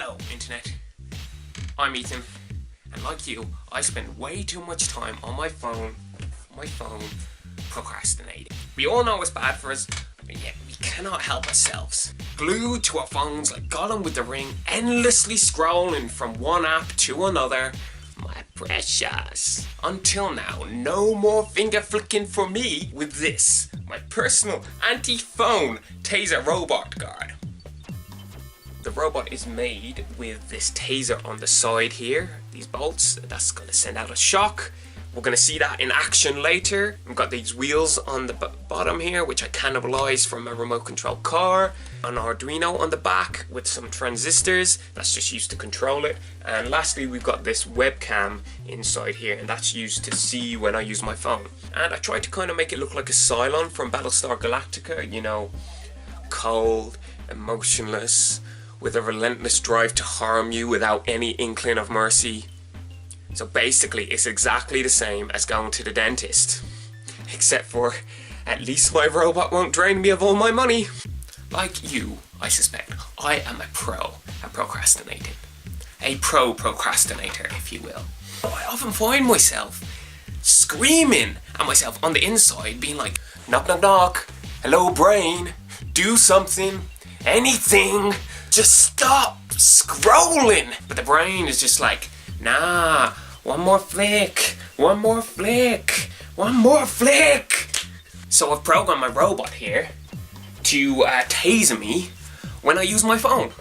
Hello, Internet. I'm Ethan, and like you, I spend way too much time on my phone, procrastinating. We all know it's bad for us, but yet we cannot help ourselves. Glued to our phones like Gollum with the ring, endlessly scrolling from one app to another. My precious. Until now, no more finger flicking for me with this, my personal anti-phone Taser robot guard. The robot is made with this taser on the side here, these bolts, that's going to send out a shock. We're going to see that in action later. We've got these wheels on the bottom here, which I cannibalized from a remote control car. An Arduino on the back with some transistors, that's just used to control it. And lastly, we've got this webcam inside here, and that's used to see when I use my phone. And I tried to kind of make it look like a Cylon from Battlestar Galactica, you know, cold, emotionless, with a relentless drive to harm you without any inkling of mercy. So basically, it's exactly the same as going to the dentist. Except for, at least my robot won't drain me of all my money. Like you, I suspect, I am a pro at procrastinating. A pro procrastinator, if you will. I often find myself screaming at myself on the inside, being like, knock knock knock, hello brain, do something, anything, just stop scrolling. But the brain is just like, nah, one more flick, one more flick, one more flick. So I've programmed my robot here to taser me when I use my phone.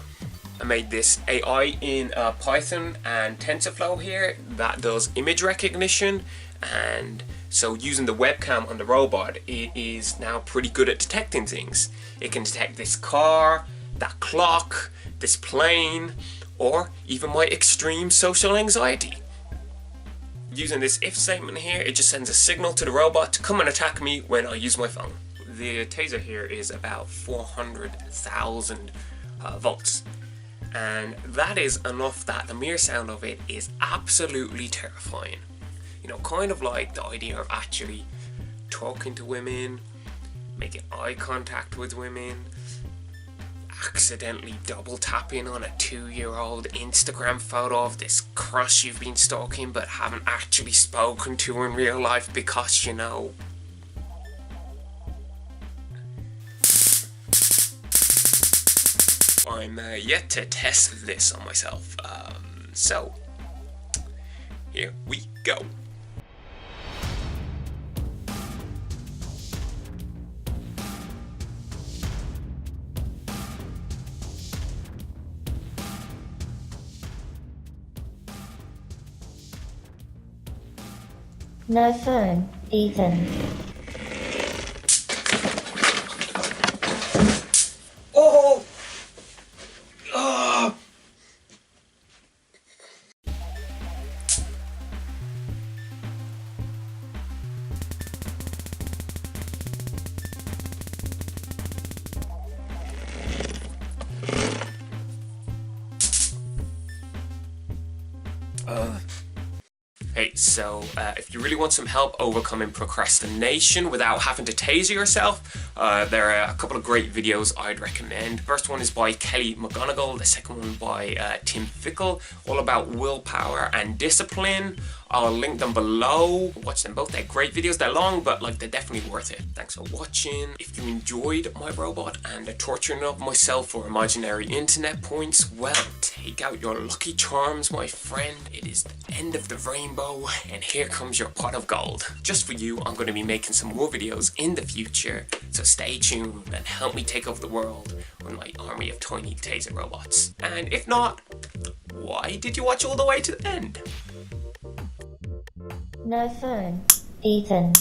I made this AI in Python and TensorFlow here that does image recognition, and so using the webcam on the robot, it is now pretty good at detecting things. It can detect this car, that clock, this plane, or even my extreme social anxiety. Using this if statement here, it just sends a signal to the robot to come and attack me when I use my phone. The taser here is about 400,000 volts, and that is enough that the mere sound of it is absolutely terrifying. You know, kind of like the idea of actually talking to women, making eye contact with women, accidentally double tapping on a 2-year-old Instagram photo of this crush you've been stalking but haven't actually spoken to in real life because, you know. I'm yet to test this on myself, so here we go. No phone, Ethan. Oh! Ah! Hey, so if you really want some help overcoming procrastination without having to taser yourself, there are a couple of great videos I'd recommend. First one is by Kelly McGonigal, the second one by Tim Fickle, all about willpower and discipline. I'll link them below. Watch them both. They're great videos. They're long, but like they're definitely worth it. Thanks for watching. If you enjoyed my robot and the torturing of myself for imaginary internet points, well, take out your lucky charms, my friend. It is the end of the rainbow, and here comes your pot of gold. Just for you, I'm going to be making some more videos in the future, so stay tuned and help me take over the world with my army of tiny taser robots. And if not, why did you watch all the way to the end? No phone, Ethan.